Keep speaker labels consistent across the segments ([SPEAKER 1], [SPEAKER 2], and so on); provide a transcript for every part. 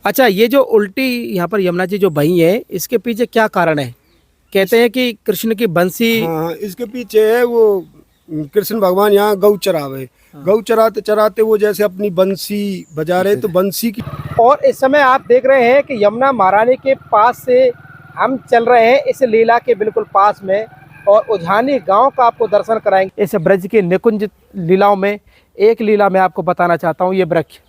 [SPEAKER 1] अच्छा, ये जो उल्टी यहाँ पर यमुना जी जो बही है, इसके पीछे क्या कारण है? कहते हैं कि कृष्ण की बंसी।
[SPEAKER 2] हाँ हाँ, इसके पीछे है वो कृष्ण भगवान यहाँ गौ चरावे। गौ चराते चराते वो जैसे अपनी बंसी बजा रहे तो बंसी की।
[SPEAKER 1] और इस समय आप देख रहे हैं कि यमुना महारानी के पास से हम चल रहे हैं, इस लीला के बिल्कुल पास में, और उझानी गांव का आपको दर्शन कराएंगे। इस ब्रज के निकुंज लीलाओं में एक लीला मैं आपको बताना चाहता हूँ। ये वृक्ष,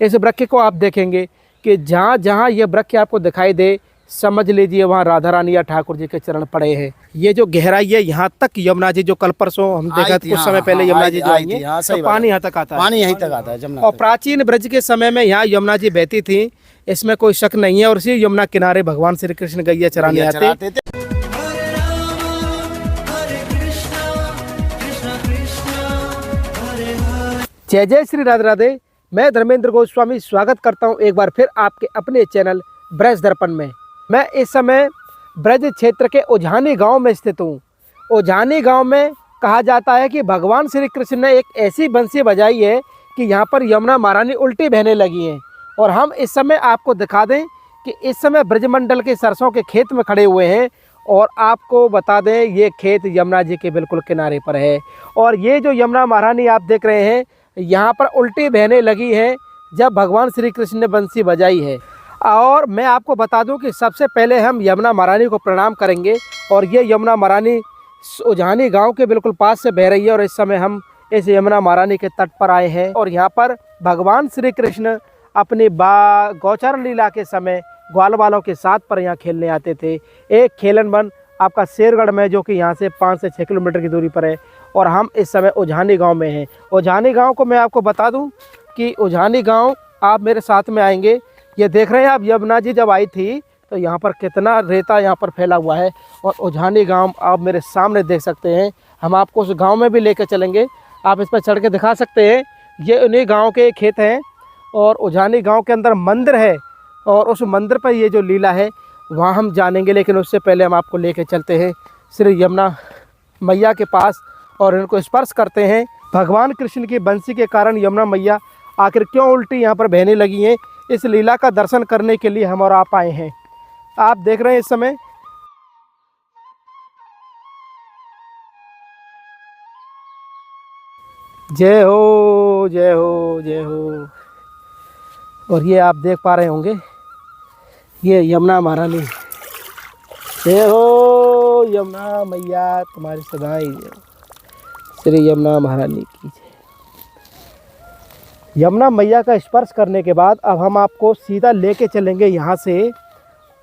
[SPEAKER 1] इस वृक्ष को आप देखेंगे कि जहाँ जहाँ ये वृक्ष आपको दिखाई दे, समझ लीजिए वहाँ राधा रानी या ठाकुर जी के चरण पड़े हैं। ये जो गहराई है, यहाँ तक यमुना जी जो कल परसों हम देखा कुछ समय पहले यमुना जी जो आई है, तो पानी यहाँ तक आता है।
[SPEAKER 3] पानी यहीं तक आता है जमुना
[SPEAKER 1] और प्राचीन ब्रज के समय में यहाँ यमुना जी बहती थी, इसमें कोई शक नहीं है। और इसी यमुना किनारे भगवान श्री कृष्ण गैया चराने आते।
[SPEAKER 3] थे।
[SPEAKER 1] जय जय श्री राधे राधे। मैं धर्मेंद्र गोस्वामी स्वागत करता हूं एक बार फिर आपके अपने चैनल ब्रज दर्पण में। मैं इस समय ब्रज क्षेत्र के उझानी गांव में स्थित हूं। उझानी गांव में कहा जाता है कि भगवान श्री कृष्ण ने एक ऐसी बंसी बजाई है कि यहां पर यमुना महारानी उल्टी बहने लगी हैं। और हम इस समय आपको दिखा दें कि इस समय ब्रजमंडल के सरसों के खेत में खड़े हुए हैं। और आपको बता दें, ये खेत यमुना जी के बिल्कुल किनारे पर है। और ये जो यमुना महारानी आप देख रहे हैं, यहाँ पर उल्टी बहने लगी है जब भगवान श्री कृष्ण ने बंसी बजाई है। और मैं आपको बता दूं कि सबसे पहले हम यमुना महारानी को प्रणाम करेंगे। और ये यमुना महारानी उझानी गांव के बिल्कुल पास से बह रही है। और इस समय हम इस यमुना महारानी के तट पर आए हैं। और यहाँ पर भगवान श्री कृष्ण अपनी गौचरण लीला के समय ग्वाल वालों के साथ पर यहाँ खेलने आते थे। एक खेलन वन आपका शेरगढ़ में, जो कि यहाँ से 5 से 6 किलोमीटर की दूरी पर है। और हम इस समय उझानी गांव में हैं। उझानी गांव को मैं आपको बता दूं कि उझानी गांव आप मेरे साथ में आएंगे। ये देख रहे हैं आप, यमुना जी जब आई थी तो यहाँ पर कितना रेता यहाँ पर फैला हुआ है। और उझानी गांव आप मेरे सामने देख सकते हैं। हम आपको उस गांव में भी लेकर चलेंगे, आप इस पर चढ़ के दिखा सकते हैं। ये उन्हीं गाँव के खेत हैं। और उझानी गाँव के अंदर मंदिर है, और उस मंदिर पर ये जो लीला है वहाँ हम जानेंगे। लेकिन उससे पहले हम आपको लेकर चलते हैं श्री यमुना मैया के पास और इनको स्पर्श करते हैं। भगवान कृष्ण की बंसी के कारण यमुना मैया आखिर क्यों उल्टी यहाँ पर बहने लगी हैं, इस लीला का दर्शन करने के लिए हम और आप आए हैं। आप देख रहे हैं इस समय जय हो जय हो जय हो। और ये आप देख पा रहे होंगे, ये यमुना महारानी। जय हो यमुना मैया, तुम्हारी सदाई जय हो। श्री यमुना महारानी की जय। यमुना मैया का स्पर्श करने के बाद अब हम आपको सीधा लेके चलेंगे यहाँ से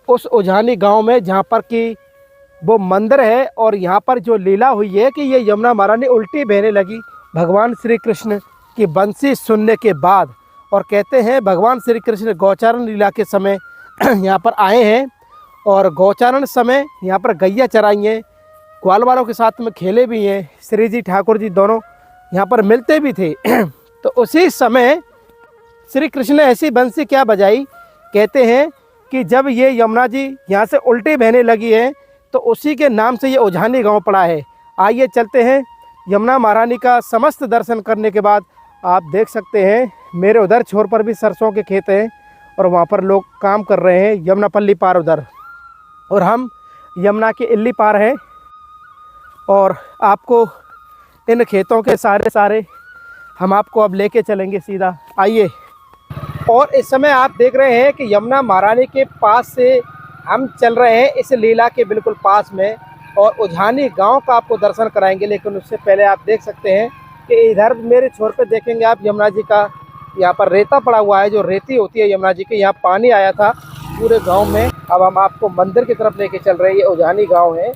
[SPEAKER 1] उस उझानी गांव में, जहाँ पर कि वो मंदिर है। और यहाँ पर जो लीला हुई है कि ये यमुना महारानी उल्टी बहने लगी भगवान श्री कृष्ण की बंसी सुनने के बाद। और कहते हैं भगवान श्री कृष्ण गौचारण लीला के समय यहाँ पर आए हैं। और गौचारण समय यहाँ पर गैया चराई हैं, ग्वाल वालों के साथ में खेले भी हैं। श्री जी ठाकुर जी दोनों यहाँ पर मिलते भी थे। तो उसी समय श्री कृष्ण ने ऐसी बंसी क्या बजाई, कहते हैं कि जब ये यमुना जी यहाँ से उल्टी बहने लगी है तो उसी के नाम से ये उझानी गांव पड़ा है। आइए चलते हैं यमुना महारानी का समस्त दर्शन करने के बाद। आप देख सकते हैं मेरे उधर छोर पर भी सरसों के खेत हैं और वहाँ पर लोग काम कर रहे हैं, यमुना पल्ली पार उधर। और हम यमुना के इल्ली पार हैं। और आपको इन खेतों के सारे हम आपको अब लेके चलेंगे सीधा, आइए। और इस समय आप देख रहे हैं कि यमुना महारानी के पास से हम चल रहे हैं, इस लीला के बिल्कुल पास में, और उझानी गांव का आपको दर्शन कराएंगे। लेकिन उससे पहले आप देख सकते हैं कि इधर मेरे छोर पे देखेंगे आप, यमुना जी का यहाँ पर रेता पड़ा हुआ है, जो रेती होती है यमुना जी की। यहाँ पानी आया था पूरे गाँव में। अब हम आपको मंदिर की तरफ लेके चल रहे हैं। ये उझानी गाँव है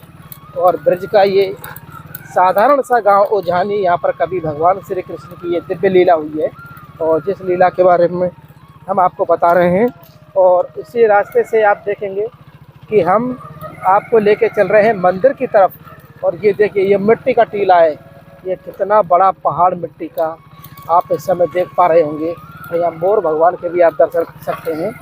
[SPEAKER 1] और ब्रज का ये साधारण सा गांव उझानी। यहाँ पर कभी भगवान श्री कृष्ण की ये दिव्य लीला हुई है, और जिस लीला के बारे में हम आपको बता रहे हैं। और इसी रास्ते से आप देखेंगे कि हम आपको लेके चल रहे हैं मंदिर की तरफ। और ये देखिए, ये मिट्टी का टीला है, ये कितना बड़ा पहाड़ मिट्टी का आप इस समय देख पा रहे होंगे। यहाँ मोर भगवान के भी आप दर्शन कर सकते हैं।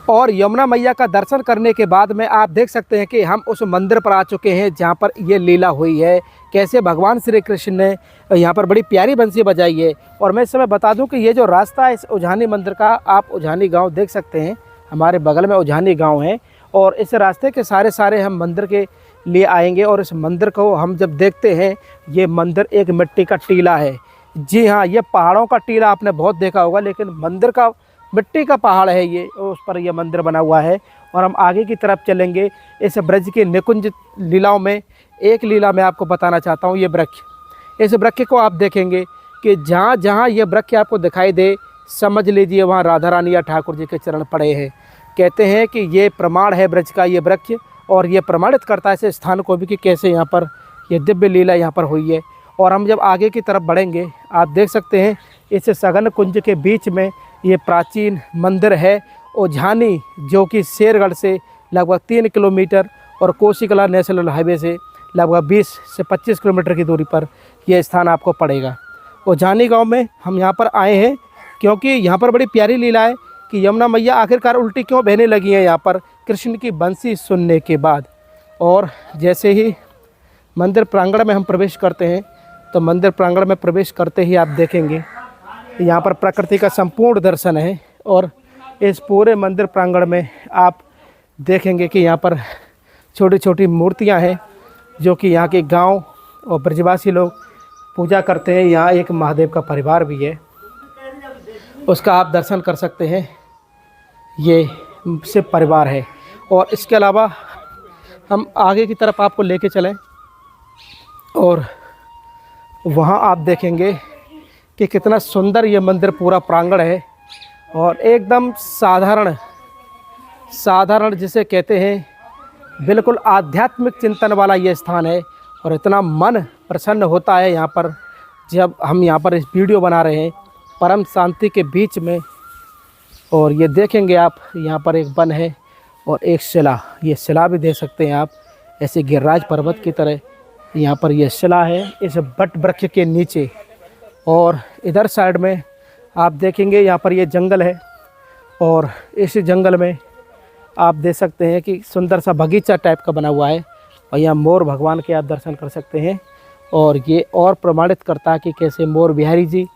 [SPEAKER 1] और यमुना मैया का दर्शन करने के बाद में आप देख सकते हैं कि हम उस मंदिर पर आ चुके हैं जहाँ पर ये लीला हुई है, कैसे भगवान श्री कृष्ण ने यहाँ पर बड़ी प्यारी बंसी बजाई है। और मैं इस समय बता दूं कि ये जो रास्ता है इस उझानी मंदिर का, आप उझानी गांव देख सकते हैं। हमारे बगल में उजानी गांव है और इस रास्ते के सारे हम मंदिर के लिए आएंगे। और इस मंदिर को हम जब देखते हैं, ये मंदिर एक मिट्टी का टीला है। जी हाँ, ये पहाड़ों का टीला आपने बहुत देखा होगा, लेकिन मंदिर का मिट्टी का पहाड़ है ये, उस पर यह मंदिर बना हुआ है। और हम आगे की तरफ चलेंगे। इस ब्रज के निकुंज लीलाओं में एक लीला मैं आपको बताना चाहता हूँ। ये वृक्ष, इस वृक्ष को आप देखेंगे कि जहाँ जहाँ ये वृक्ष आपको दिखाई दे, समझ लीजिए वहाँ राधा रानी या ठाकुर जी के चरण पड़े हैं। कहते हैं कि ये प्रमाण है ब्रज का ये वृक्ष, और ये प्रमाणित करता है इस स्थान को भी कि कैसे यहाँ पर ये दिव्य लीला यहाँ पर हुई है। और हम जब आगे की तरफ बढ़ेंगे, आप देख सकते हैं इस सघन कुंज के बीच में ये प्राचीन मंदिर है उजानी, जो कि शेरगढ़ से लगभग 3 किलोमीटर और कोसीकला नेशनल हाईवे से लगभग 20 से 25 किलोमीटर की दूरी पर यह स्थान आपको पड़ेगा। उजानी गांव में हम यहाँ पर आए हैं क्योंकि यहाँ पर बड़ी प्यारी लीला है कि यमुना मैया आखिरकार उल्टी क्यों बहने लगी हैं यहाँ पर कृष्ण की बंसी सुनने के बाद। और जैसे ही मंदिर प्रांगण में हम प्रवेश करते हैं, तो मंदिर प्रांगण में प्रवेश करते ही आप देखेंगे यहाँ पर प्रकृति का संपूर्ण दर्शन है। और इस पूरे मंदिर प्रांगण में आप देखेंगे कि यहाँ पर छोटी छोटी मूर्तियाँ हैं, जो कि यहाँ के गांव और ब्रजवासी लोग पूजा करते हैं। यहाँ एक महादेव का परिवार भी है, उसका आप दर्शन कर सकते हैं। ये शिव परिवार है। और इसके अलावा हम आगे की तरफ आपको लेके चलें, और वहाँ आप देखेंगे कि कितना सुंदर ये मंदिर पूरा प्रांगण है। और एकदम साधारण जिसे कहते हैं, बिल्कुल आध्यात्मिक चिंतन वाला ये स्थान है। और इतना मन प्रसन्न होता है यहाँ पर, जब हम यहाँ पर इस वीडियो बना रहे हैं परम शांति के बीच में। और ये देखेंगे आप, यहाँ पर एक वन है और एक शिला, ये शिला भी देख सकते हैं आप, ऐसे गिरिराज पर्वत की तरह यहाँ पर यह शिला है इस बट वृक्ष के नीचे। और इधर साइड में आप देखेंगे यहाँ पर ये जंगल है, और इस जंगल में आप देख सकते हैं कि सुंदर सा बगीचा टाइप का बना हुआ है। और यहाँ मोर भगवान के आप दर्शन कर सकते हैं। और ये और प्रमाणित करता है कि कैसे मोर बिहारी जी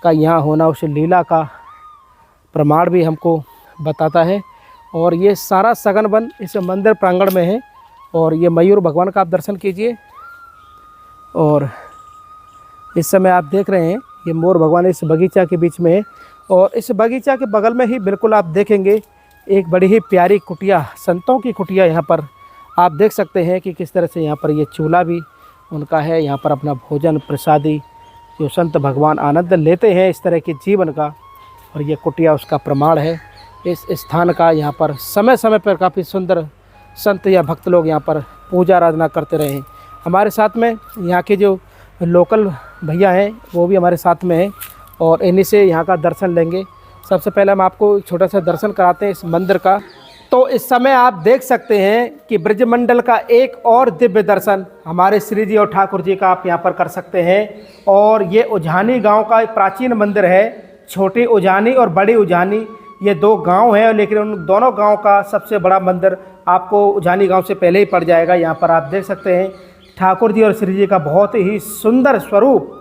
[SPEAKER 1] का यहाँ होना उस लीला का प्रमाण भी हमको बताता है। और ये सारा सघन वन इस मंदिर प्रांगण में है। और ये मयूर भगवान का आप दर्शन कीजिए। और इस समय आप देख रहे हैं ये मोर भगवान इस बगीचा के बीच में है। और इस बगीचा के बगल में ही बिल्कुल आप देखेंगे एक बड़ी ही प्यारी कुटिया, संतों की कुटिया यहाँ पर आप देख सकते हैं कि किस तरह से यहाँ पर ये चूल्हा भी उनका है। यहाँ पर अपना भोजन प्रसादी जो संत भगवान आनंद लेते हैं इस तरह के जीवन का, और ये कुटिया उसका प्रमाण है इस स्थान का। यहाँ पर समय समय पर काफ़ी सुंदर संत या भक्त लोग यहाँ पर पूजा आराधना करते रहे हैं। हमारे साथ में यहाँ के जो लोकल भैया हैं वो भी हमारे साथ में हैं, और इन्हीं से यहाँ का दर्शन लेंगे। सबसे पहले हम आपको एक छोटा सा दर्शन कराते हैं इस मंदिर का। तो इस समय आप देख सकते हैं कि ब्रजमंडल का एक और दिव्य दर्शन हमारे श्री जी और ठाकुर जी का आप यहाँ पर कर सकते हैं। और ये उजानी गांव का एक प्राचीन मंदिर है। छोटी उजानी और बड़ी उजानी ये 2 गांव हैं, लेकिन उन दोनों गांव का सबसे बड़ा मंदिर आपको उजानी गांव से पहले ही पड़ जाएगा। यहाँ पर आप देख सकते हैं ठाकुर जी और श्री जी का बहुत ही सुंदर स्वरूप,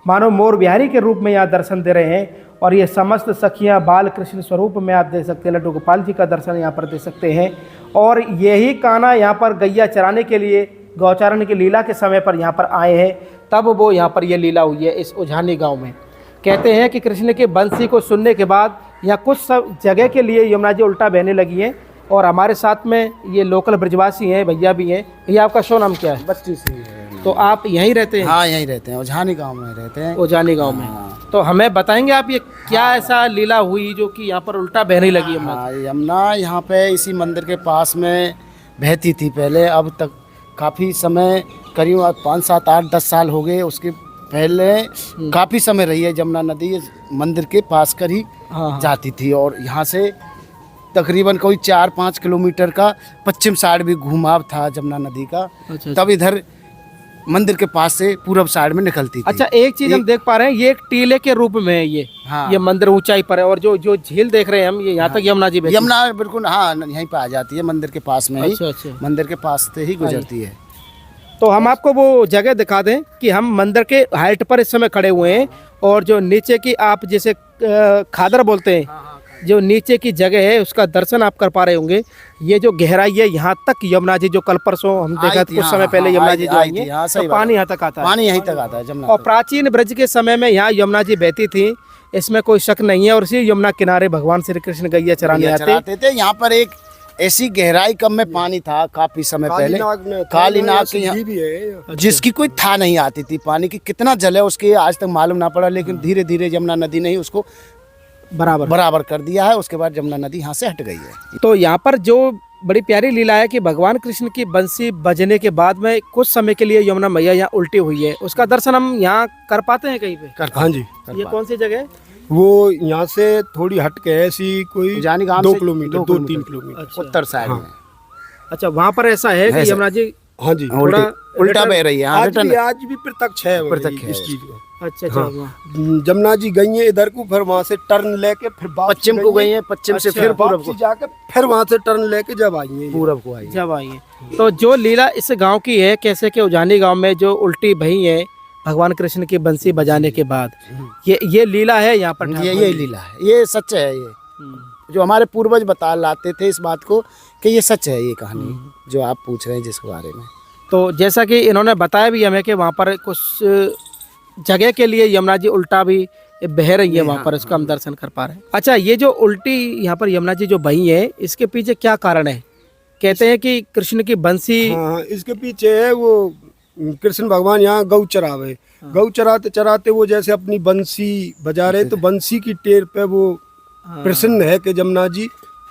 [SPEAKER 1] मानो मोर बिहारी के रूप में यहाँ दर्शन दे रहे हैं। और ये समस्त सखियाँ बाल कृष्ण स्वरूप में आप देख सकते हैं, लड्डू गोपाल जी का दर्शन यहाँ पर दे सकते हैं। और यही कान्हा यहाँ पर गैया चराने के लिए गौचारण की लीला के समय पर यहाँ पर आए हैं, तब वो यहाँ पर ये लीला हुई है इस उजानी गांव में। कहते हैं कि कृष्ण के बंसी को सुनने के बाद यहाँ कुछ सब जगह के लिए यमुना जी उल्टा बहने लगी हैं। और हमारे साथ में ये लोकल ब्रजवासी हैं, भैया भी हैं। भैया आपका शो नाम क्या है?
[SPEAKER 2] बच्ची से है।
[SPEAKER 1] तो आप यहीं रहते हैं?
[SPEAKER 3] हाँ, यहीं रहते हैं, उजानी गांव में रहते हैं।
[SPEAKER 1] उजानी गांव में। तो हमें बताएंगे आप ये क्या ऐसा लीला हुई जो कि यहाँ पर उल्टा बहने लगी यमुना?
[SPEAKER 3] हाँ, यमुना यहाँ पे इसी मंदिर के पास में बहती थी पहले। अब तक काफ़ी समय, करीब 5, 7, 8, 10 साल हो गए। उसके पहले काफ़ी समय रही है यमुना नदी इस मंदिर के पास कर ही जाती थी। और यहाँ से तकरीबन कोई 4-5 किलोमीटर का पश्चिम साइड भी घुमाव था यमुना नदी का। तब इधर मंदिर के पास से पूरब साइड में निकलती थी।
[SPEAKER 1] अच्छा, एक चीज हम देख पा रहे हैं, ये एक टीले के रूप में है ये।
[SPEAKER 3] हाँ,
[SPEAKER 1] ये मंदिर ऊंचाई पर है। और जो झील देख रहे हैं हम, ये यहाँ तक यमुना जी बहती है।
[SPEAKER 3] यमुना बिल्कुल हाँ यहीं पे आ जाती है, मंदिर के पास में ही।
[SPEAKER 1] अच्छा।
[SPEAKER 3] मंदिर के पास से ही गुजरती है।
[SPEAKER 1] तो हम आपको वो जगह दिखा दें कि हम मंदिर के हाइट पर इस समय खड़े हुए हैं। और जो नीचे की आप जैसे खादर बोलते हैं, जो नीचे की जगह है उसका दर्शन आप कर पा रहे होंगे। ये जो गहराई है यहाँ तक यमुना जी जो कल परसों हम देखा कुछ समय पहले यमुना जी जो आई है तो पानी यहाँ तक आता है,
[SPEAKER 3] पानी यहीं तक आता है जमुना।
[SPEAKER 1] और प्राचीन ब्रज के समय में यहाँ यमुना जी बहती थी, इसमें कोई शक नहीं है। और इसी यमुना किनारे भगवान श्री कृष्ण गैया चराने आते
[SPEAKER 3] थे। यहाँ पर एक ऐसी गहराई कम में पानी था काफी समय पहले, कालीनाग के यहाँ
[SPEAKER 2] भी है
[SPEAKER 3] जिसकी कोई था नहीं आती थी। पानी की कितना जल है उसके आज तक मालूम ना पड़ा, लेकिन धीरे धीरे यमुना नदी ने ही उसको बराबर कर दिया है। उसके बाद यमुना नदी यहाँ से हट गई है।
[SPEAKER 1] तो यहाँ पर जो बड़ी प्यारी लीला है कि भगवान कृष्ण की बंसी बजने के बाद में कुछ समय के लिए यमुना मैया यहाँ उल्टी हुई है, उसका दर्शन हम यहाँ कर पाते हैं कहीं पे?
[SPEAKER 2] हाँ जी।
[SPEAKER 1] ये कौन सी जगह है?
[SPEAKER 2] वो यहाँ से थोड़ी हट के ऐसी कोई
[SPEAKER 3] उजानी गांव
[SPEAKER 2] 2
[SPEAKER 3] से
[SPEAKER 2] किलोमीटर 2-3 किलोमीटर
[SPEAKER 1] अच्छा।
[SPEAKER 3] उत्तर साइड में।
[SPEAKER 1] अच्छा, वहाँ पर ऐसा है कि यमुना जी
[SPEAKER 2] हाँ जी
[SPEAKER 1] थोड़ा
[SPEAKER 3] उल्टा बह रही है।
[SPEAKER 2] आज भी प्रत्यक्ष है इस चीज को।
[SPEAKER 1] अच्छा
[SPEAKER 2] जमुना जी गई है इधर को, फिर वहाँ से टर्न लेके फिर
[SPEAKER 3] पश्चिम को गई है, पश्चिम से फिर पूरब को
[SPEAKER 2] जाके फिर वहाँ से टर्न लेके जब आई है
[SPEAKER 3] पूरब को आई है।
[SPEAKER 1] जब आई है। तो जो लीला इस गांव की है, कैसे कि उजानी गांव में जो उल्टी बही है भगवान कृष्ण की बंसी बजाने के बाद, ये लीला है यहाँ पर।
[SPEAKER 3] ये लीला है, ये सच है। ये जो हमारे पूर्वज बता लाते थे इस बात को कि ये सच है, ये कहानी जो आप पूछ रहे हैं जिसके बारे में।
[SPEAKER 1] तो जैसा कि इन्होंने बताया भी हमें कि वहाँ पर कुछ जगह के लिए यमुना जी उल्टा भी बह रही है वहाँ पर, इसका हम दर्शन कर पा रहे हैं। अच्छा, ये जो उल्टी यहाँ पर यमुना जी जो बही है, इसके पीछे क्या कारण है? कहते हैं कि कृष्ण की बंसी।
[SPEAKER 2] हाँ, इसके पीछे है वो कृष्ण भगवान यहाँ गौ चरावे, गौ चराते चराते वो जैसे अपनी बंसी बजा रहे, तो बंसी की टेर पे वो प्रसन्न है कि यमुना जी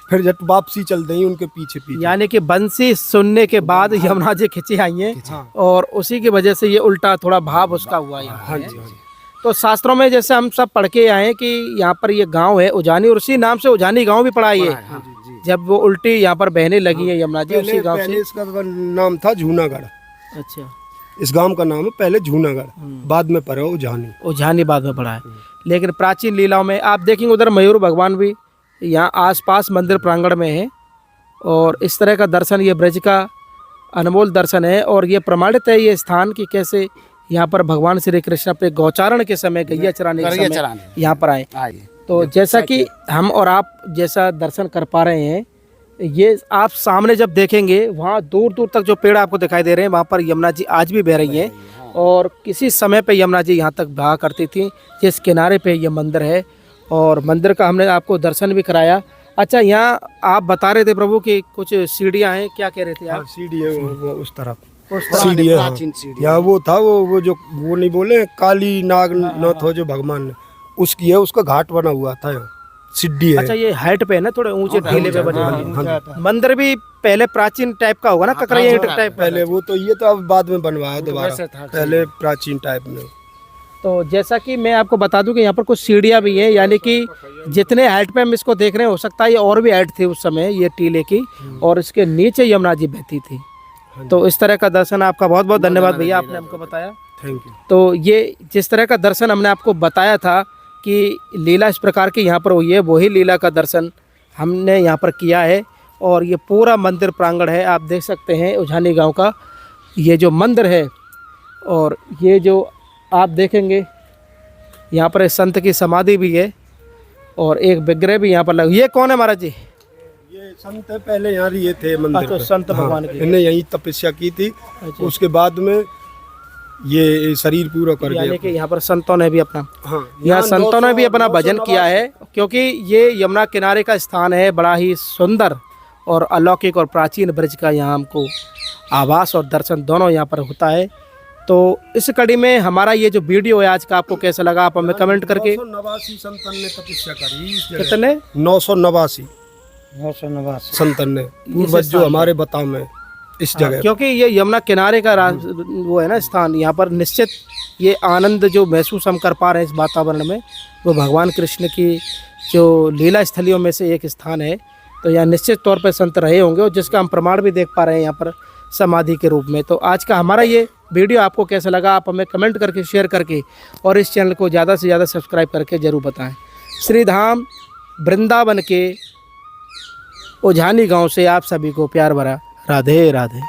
[SPEAKER 2] फिर जट वापसी चल रही उनके पीछे पीछे।
[SPEAKER 1] यानी कि बंसी सुनने के बाद यमुना जी खिंची आई हैं और उसी की वजह से ये उल्टा थोड़ा भाव उसका हुआ है।
[SPEAKER 2] हाँ जी, हाँ जी।
[SPEAKER 1] तो शास्त्रों में जैसे हम सब पढ़ के आए हैं कि यहाँ पर ये गांव है उजानी, और उसी नाम से उजानी गांव भी पड़ा है। जब वो उल्टी यहाँ पर बहने लगी है यमुना जी, उसी गांव से।
[SPEAKER 2] इसका नाम था जूनागढ़।
[SPEAKER 1] अच्छा,
[SPEAKER 2] इस गांव का नाम है पहले जूनागढ़, बाद में पड़ा उजानी।
[SPEAKER 1] उजानी बाद में पड़ा है। लेकिन प्राचीन लीलाओं में आप देखेंगे उधर मयूर भगवान भी यहाँ आसपास मंदिर प्रांगण में है, और इस तरह का दर्शन ये ब्रज का अनमोल दर्शन है। और ये प्रमाणित है ये स्थान कि कैसे यहाँ पर भगवान श्री कृष्ण अपने गौचारण के समय गैया चराने के समय यहाँ पर आए। तो जैसा कि हम और आप जैसा दर्शन कर पा रहे हैं, ये आप सामने जब देखेंगे वहाँ दूर दूर तक जो पेड़ आपको दिखाई दे रहे हैं, वहाँ पर यमुना जी आज भी बह रही हैं। और किसी समय पे यमुना जी यहाँ तक बहा करती थी। जिस किनारे पे ये मंदिर है, और मंदिर का हमने आपको दर्शन भी कराया। अच्छा, यहाँ आप बता रहे थे प्रभु कि कुछ सीढ़ियाँ हैं, क्या कह रहे थे आप?
[SPEAKER 2] सीढ़ी है वो उस तरफ सीढ़ी है।
[SPEAKER 3] प्राचीन सीढ़ी
[SPEAKER 2] यहाँ वो था वो जो वो नहीं बोले काली नाग नाथ हो जो भगवान ने, उसकी है, उसका घाट बना हुआ था यहाँ, सीढ़ी है।
[SPEAKER 1] अच्छा, ये हाइट पे है ना, थोड़े ऊंचे ढीले पे बने हैं। मंदिर भी पहले प्राचीन टाइप का होगा ना, ककरैया ईंट टाइप
[SPEAKER 2] पहले वो तो ये तो अब बाद में बनवाया दोबारा, पहले प्राचीन टाइप में।
[SPEAKER 1] तो जैसा कि मैं आपको बता दूं कि यहाँ पर कुछ सीढ़ियाँ भी हैं, यानी कि जितने हाइट पे हम इसको देख रहे हैं, हो सकता है ये और भी हाइट थी उस समय ये टीले की, और इसके नीचे यमुना जी बहती थी। तो इस तरह का दर्शन आपका बहुत बहुत धन्यवाद भैया, आपने हमको बताया।
[SPEAKER 2] Thank you.
[SPEAKER 1] तो ये जिस तरह का दर्शन हमने आपको बताया था कि लीला इस प्रकार की यहाँ पर हुई है, वही लीला का दर्शन हमने यहाँ पर किया है। और ये पूरा मंदिर प्रांगण है, आप देख सकते हैं उजानी गांव का ये जो मंदिर है। और ये जो आप देखेंगे यहाँ पर एक संत की समाधि भी है, और एक विग्रह भी यहाँ पर लगा। ये कौन है महाराज जी?
[SPEAKER 2] ये संत पहले यहाँ ये थे मंदिर
[SPEAKER 1] तो
[SPEAKER 2] पे।
[SPEAKER 1] संत भगवान की।
[SPEAKER 2] इन्हें यही तपस्या की थी। उसके बाद में ये शरीर पूरा कर गया।
[SPEAKER 1] यानी कि यहाँ पर संतों ने भी अपना यहाँ
[SPEAKER 2] यहाँ
[SPEAKER 1] संतों ने भी अपना भजन किया है, क्योंकि ये यमुना किनारे का स्थान है, बड़ा ही सुंदर और अलौकिक और प्राचीन ब्रज का यहाँ हमको आभास और दर्शन दोनों यहाँ पर होता है। तो इस कड़ी में हमारा ये जो वीडियो है आज का, आपको कैसा लगा आप हमें कमेंट करके।
[SPEAKER 2] 989 संतन ने तपस्या करी इस जगह।
[SPEAKER 1] कितने?
[SPEAKER 2] 989 संतन ने, पूर्वज जो हमारे बताओ में इस जगह।
[SPEAKER 1] क्योंकि ये यमुना किनारे का वो है ना स्थान, यहाँ पर निश्चित ये आनंद जो महसूस हम कर पा रहे हैं इस वातावरण में, वो भगवान कृष्ण की जो लीला स्थलियों में से एक स्थान है। तो यहाँ निश्चित तौर पर संत रहे होंगे, और जिसका हम प्रमाण भी देख पा रहे हैं यहाँ पर समाधि के रूप में। तो आज का हमारा ये वीडियो आपको कैसा लगा आप हमें कमेंट करके, शेयर करके, और इस चैनल को ज़्यादा से ज़्यादा सब्सक्राइब करके ज़रूर बताएं। श्रीधाम वृंदावन के उजानी गांव से आप सभी को प्यार भरा राधे राधे।